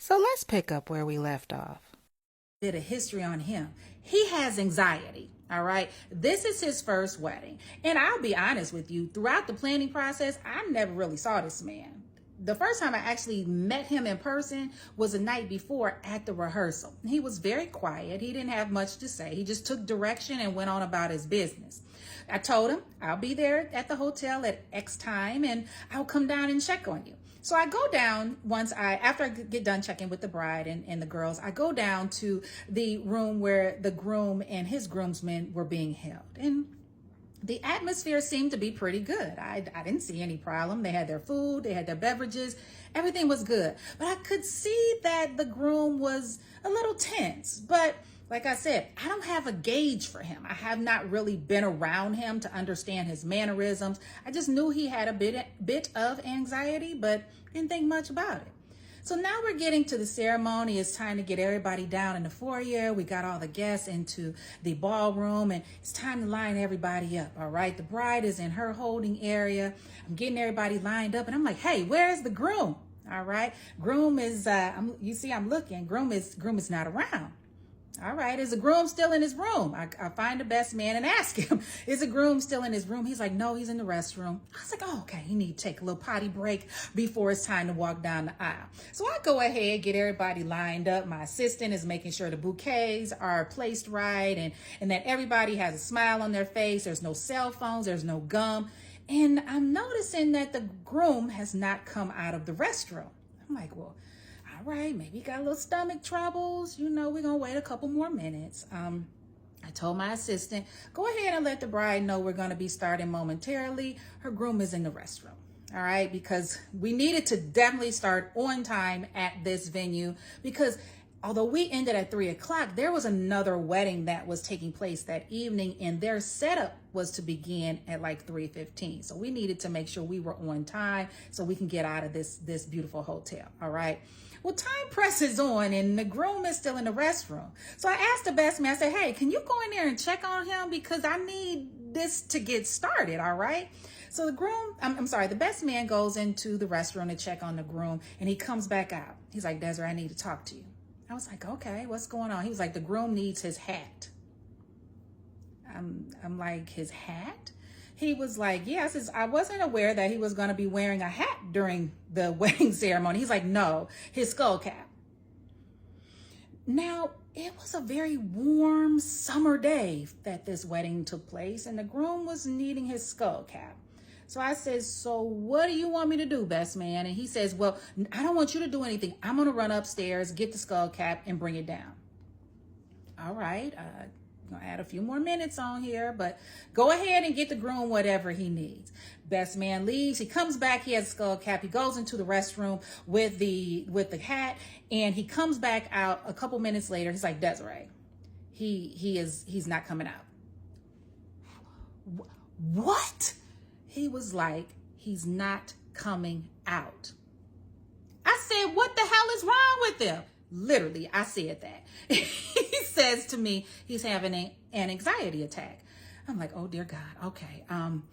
So let's pick up where we left off. Did a history on him. He has anxiety. All right. This is his first wedding. And I'll be honest with you, throughout the planning process, I never really saw this man. The first time I actually met him in person was the night before at the rehearsal. He was very quiet. He didn't have much to say. He just took direction and went on about his business. I told him I'll be there at the hotel at X time and I'll come down and check on you. So I go down after I get done checking with the bride and the girls, I go down to the room where the groom and his groomsmen were being held. And the atmosphere seemed to be pretty good. I didn't see any problem. They had their food, they had their beverages, everything was good. But I could see that the groom was a little tense. But like I said, I don't have a gauge for him. I have not really been around him to understand his mannerisms. I just knew he had a bit of anxiety, but didn't think much about it. So now we're getting to the ceremony. It's time to get everybody down in the foyer. We got all the guests into the ballroom and it's time to line everybody up. All right. The bride is in her holding area. I'm getting everybody lined up and I'm like, hey, where's the groom? All right. Groom is, you see, I'm looking. Groom is not around. All right, is the groom still in his room? I find the best man and ask him, is the groom still in his room? He's like, no, he's in the restroom. I was like, oh, okay, he need to take a little potty break before it's time to walk down the aisle. So I go ahead, get everybody lined up. My assistant is making sure the bouquets are placed right and that everybody has a smile on their face. There's no cell phones, there's no gum. And I'm noticing that the groom has not come out of the restroom. I'm like, well, all right, maybe he got a little stomach troubles. We're going to wait a couple more minutes. I told my assistant, go ahead and let the bride know we're going to be starting momentarily. Her groom is in the restroom. All right, because we needed to definitely start on time at this venue because although we ended at 3:00, there was another wedding that was taking place that evening and their setup was to begin at like 3:15. So we needed to make sure we were on time so we can get out of this beautiful hotel. All right. Well, time presses on and the groom is still in the restroom. So I asked the best man, I said, hey, can you go in there and check on him? Because I need this to get started. All right. So the best man goes into the restroom to check on the groom and he comes back out. He's like, Desiree, I need to talk to you. I was like, okay, what's going on? He was like, the groom needs his hat. I'm like, his hat? He was like, yeah. I says, I wasn't aware that he was going to be wearing a hat during the wedding ceremony. He's like, no, his skull cap. Now, it was a very warm summer day that this wedding took place and the groom was needing his skull cap. So I said, so what do you want me to do, best man? And he says, well, I don't want you to do anything. I'm going to run upstairs, get the skull cap and bring it down. All right. I'm going to add a few more minutes on here, but go ahead and get the groom whatever he needs. Best man leaves. He comes back. He has a skull cap. He goes into the restroom with the hat and he comes back out a couple minutes later. He's like, Desiree, he's not coming out. What? He was like, he's not coming out. I said, what the hell is wrong with him? Literally, I said that. He says to me, he's having an anxiety attack. I'm like, oh, dear God. Okay. I'm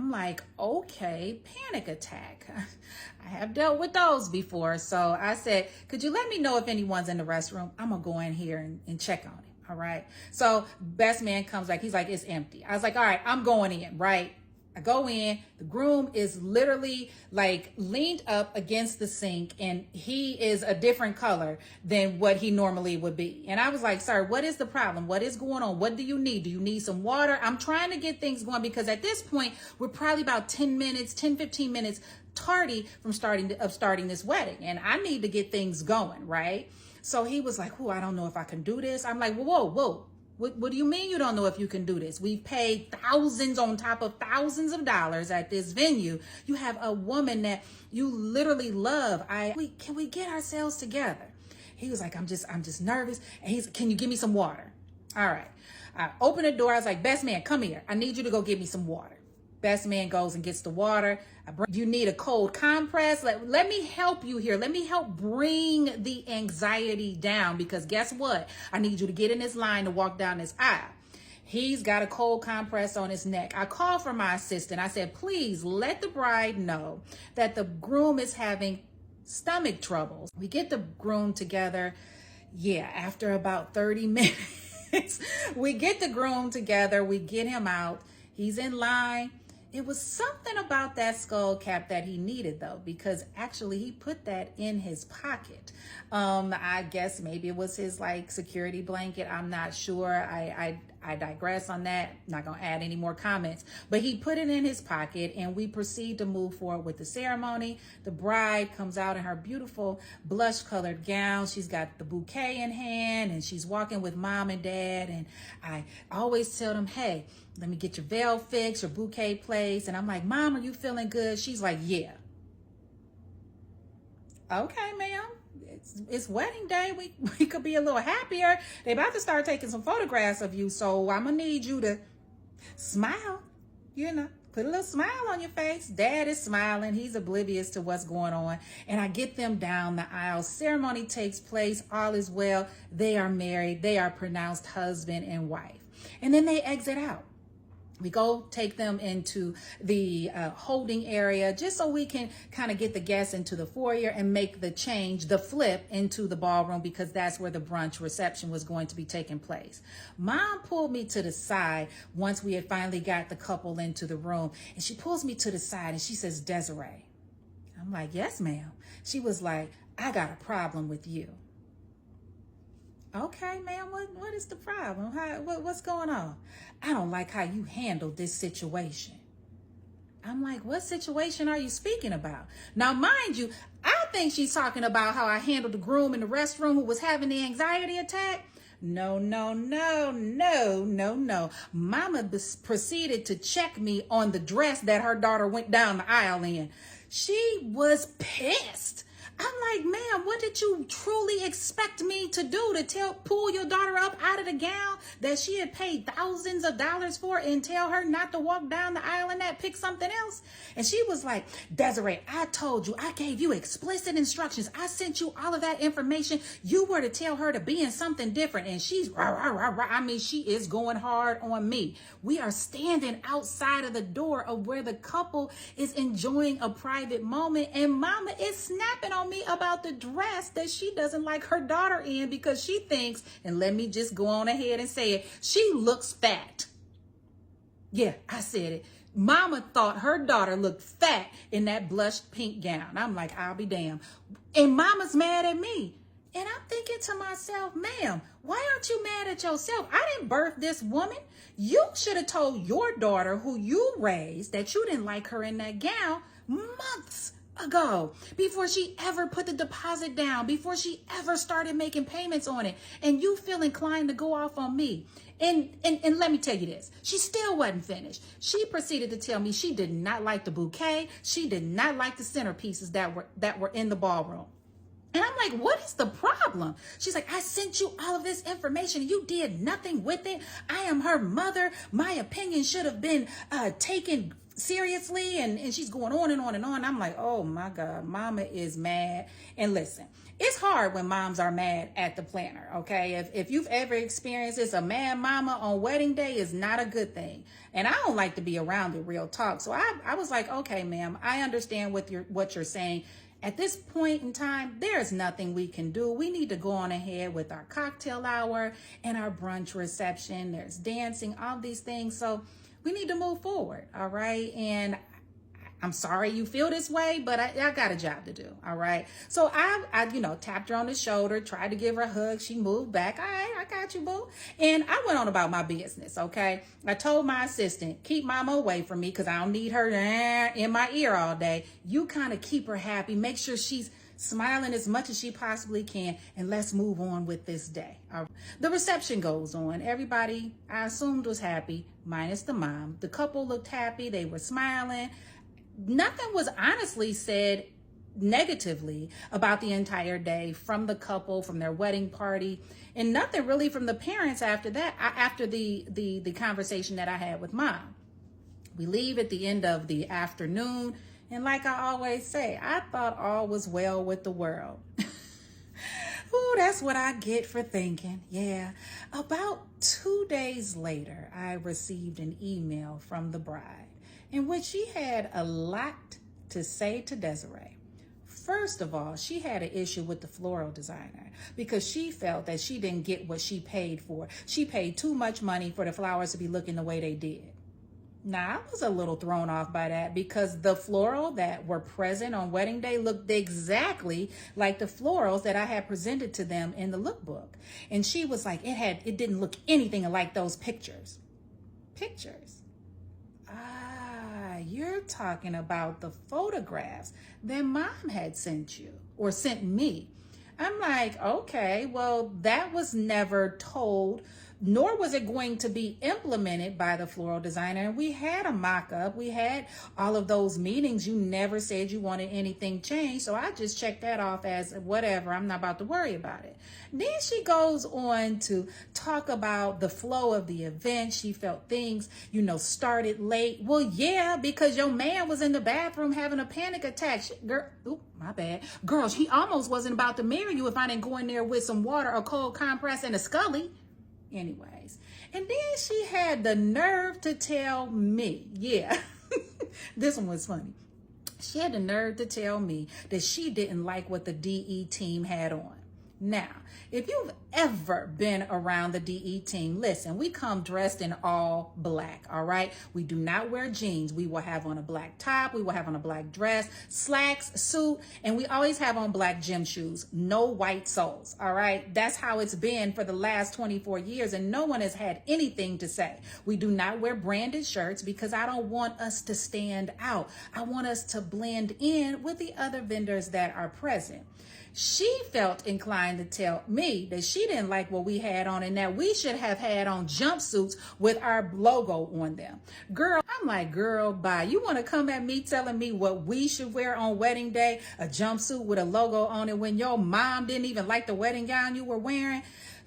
like, okay, panic attack. I have dealt with those before. So I said, could you let me know if anyone's in the restroom? I'm going to go in here and check on it. All right. So best man comes back. He's like, it's empty. I was like, all right, I'm going in. Right. I go in, the groom is literally like leaned up against the sink and he is a different color than what he normally would be. And I was like, sir, what is the problem? What is going on? What do you need? Do you need some water? I'm trying to get things going because at this point, we're probably about 15 minutes tardy from starting this wedding. And I need to get things going, right? So he was like, oh, I don't know if I can do this. I'm like, whoa. What do you mean you don't know if you can do this? We've paid thousands on top of thousands of dollars at this venue. You have a woman that you literally love. Can we get ourselves together? He was like, I'm just nervous. And he's, can you give me some water? All right. I opened the door. I was like, best man, come here. I need you to go get me some water. Best man goes and gets the water. You need a cold compress. Let me help you here. Let me help bring the anxiety down because guess what? I need you to get in this line to walk down this aisle. He's got a cold compress on his neck. I called for my assistant. I said, please let the bride know that the groom is having stomach troubles. We get the groom together. Yeah, after about 30 minutes, we get the groom together. We get him out. He's in line. It was something about that skull cap that he needed, though, because actually he put that in his pocket. I guess maybe it was his like security blanket. I'm not sure. I digress on that. Not gonna add any more comments, but he put it in his pocket, and we proceed to move forward with the ceremony. The bride comes out in her beautiful blush colored gown. She's got the bouquet in hand, and she's walking with mom and dad. And I always tell them, hey, let me get your veil fixed, your bouquet placed. And I'm like, Mom, are you feeling good? She's like, yeah. Okay, ma'am. It's wedding day. We could be a little happier. They about to start taking some photographs of you. So I'm going to need you to smile, put a little smile on your face. Dad is smiling. He's oblivious to what's going on. And I get them down the aisle. Ceremony takes place. All is well. They are married. They are pronounced husband and wife. And then they exit out. We go take them into the holding area just so we can kind of get the guests into the foyer and make the change, the flip into the ballroom, because that's where the brunch reception was going to be taking place. Mom pulled me to the side once we had finally got the couple into the room, and she pulls me to the side and she says, Desiree. I'm like, yes, ma'am. She was like, I got a problem with you. Okay, ma'am, what is the problem? What's going on? I don't like how you handled this situation. I'm like, what situation are you speaking about? Now, mind you, I think she's talking about how I handled the groom in the restroom who was having the anxiety attack. No. Mama proceeded to check me on the dress that her daughter went down the aisle in. She was pissed. I'm like, ma'am, what did you truly expect me to do, to pull your daughter up out of the gown that she had paid thousands of dollars for and tell her not to walk down the aisle and pick something else? And she was like, Desiree, I told you, I gave you explicit instructions. I sent you all of that information. You were to tell her to be in something different. And she's, rah, rah, rah, rah. I mean, she is going hard on me. We are standing outside of the door of where the couple is enjoying a private moment. And mama is snapping on me about the dress that she doesn't like her daughter in, because she thinks, and let me just go on ahead and say it, she looks fat. Yeah, I said it. Mama thought her daughter looked fat in that blushed pink gown. I'm like, I'll be damned. And mama's mad at me. And I'm thinking to myself, ma'am, why aren't you mad at yourself? I didn't birth this woman. You should have told your daughter, who you raised, that you didn't like her in that gown months ago, before she ever put the deposit down, before she ever started making payments on it. And you feel inclined to go off on me. And let me tell you this, she still wasn't finished. She proceeded to tell me she did not like the bouquet. She did not like the centerpieces that were in the ballroom. And I'm like, what is the problem? She's like, I sent you all of this information. You did nothing with it. I am her mother. My opinion should have been taken seriously. And she's going on and on and on. I'm like, oh my God, mama is mad. And listen, it's hard when moms are mad at the planner, okay? If you've ever experienced this, a mad mama on wedding day is not a good thing. And I don't like to be around it, real talk. So I was like, okay, ma'am, I understand what you're saying. At this point in time, there's nothing we can do. We need to go on ahead with our cocktail hour and our brunch reception. There's dancing, all these things. So we need to move forward, all right? And I'm sorry you feel this way, but I got a job to do, all right? So I tapped her on the shoulder, tried to give her a hug. She moved back. All right, I got you, boo. And I went on about my business, okay? I told my assistant, keep mama away from me because I don't need her in my ear all day. You kind of keep her happy. Make sure she's smiling as much as she possibly can, and let's move on with this day. All right. The reception goes on. Everybody, I assumed, was happy, minus the mom. The couple looked happy. They were smiling. Nothing was honestly said negatively about the entire day from the couple, from their wedding party, and nothing really from the parents after that, after the conversation that I had with mom. We leave at the end of the afternoon, and like I always say, I thought all was well with the world. Ooh, that's what I get for thinking. Yeah. About 2 days later, I received an email from the bride in which she had a lot to say to Desiree. First of all, she had an issue with the floral designer because she felt that she didn't get what she paid for. She paid too much money for the flowers to be looking the way they did. Now, I was a little thrown off by that because the floral that were present on wedding day looked exactly like the florals that I had presented to them in the lookbook. And she was like, it didn't look anything like those pictures. Pictures. You're talking about the photographs that mom had sent you or sent me. I'm like, okay, well, that was never told, nor was it going to be implemented by the floral designer. And we had a mock-up. We had all of those meetings. You never said you wanted anything changed. So I just checked that off as whatever. I'm not about to worry about it. Then she goes on to talk about the flow of the event. She felt things, started late. Well, yeah, because your man was in the bathroom having a panic attack. My bad. Girl, he almost wasn't about to marry you if I didn't go in there with some water, a cold compress, and a Scully. Anyways, and then she had the nerve to tell me, this one was funny. She had the nerve to tell me that she didn't like what the DE team had on. Now, if you've ever been around the DE team, listen, we come dressed in all black, all right? We do not wear jeans. We will have on a black top. We will have on a black dress, slacks, suit, and we always have on black gym shoes. No white soles, all right? That's how it's been for the last 24 years, and no one has had anything to say. We do not wear branded shirts because I don't want us to stand out. I want us to blend in with the other vendors that are present. She felt inclined to tell me that she didn't like what we had on and that we should have had on jumpsuits with our logo on them. Girl, I'm like, girl, bye. You want to come at me telling me what we should wear on wedding day? A jumpsuit with a logo on it when your mom didn't even like the wedding gown you were wearing?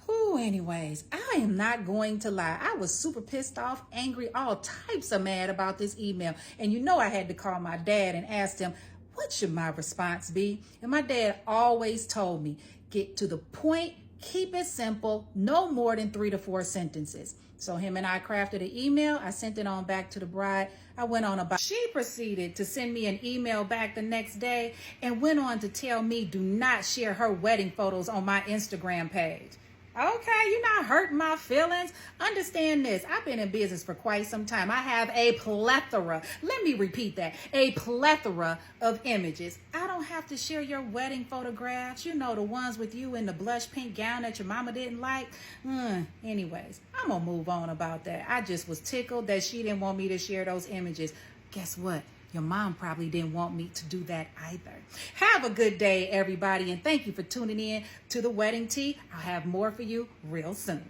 Anyways, I am not going to lie. I was super pissed off, angry, all types of mad about this email. And I had to call my dad and ask him, what should my response be? And my dad always told me, get to the point, keep it simple, no more than 3 to 4 sentences. So him and I crafted an email. I sent it on back to the bride. I went on about. She proceeded to send me an email back the next day and went on to tell me do not share her wedding photos on my Instagram page. Okay, you're not hurting my feelings. Understand this. I've been in business for quite some time. I have a plethora. Let me repeat that. A plethora of images. I don't have to share your wedding photographs. The ones with you in the blush pink gown that your mama didn't like. Anyways, I'm going to move on about that. I just was tickled that she didn't want me to share those images. Guess what? Your mom probably didn't want me to do that either. Have a good day, everybody, and thank you for tuning in to The Wedding Tea. I'll have more for you real soon.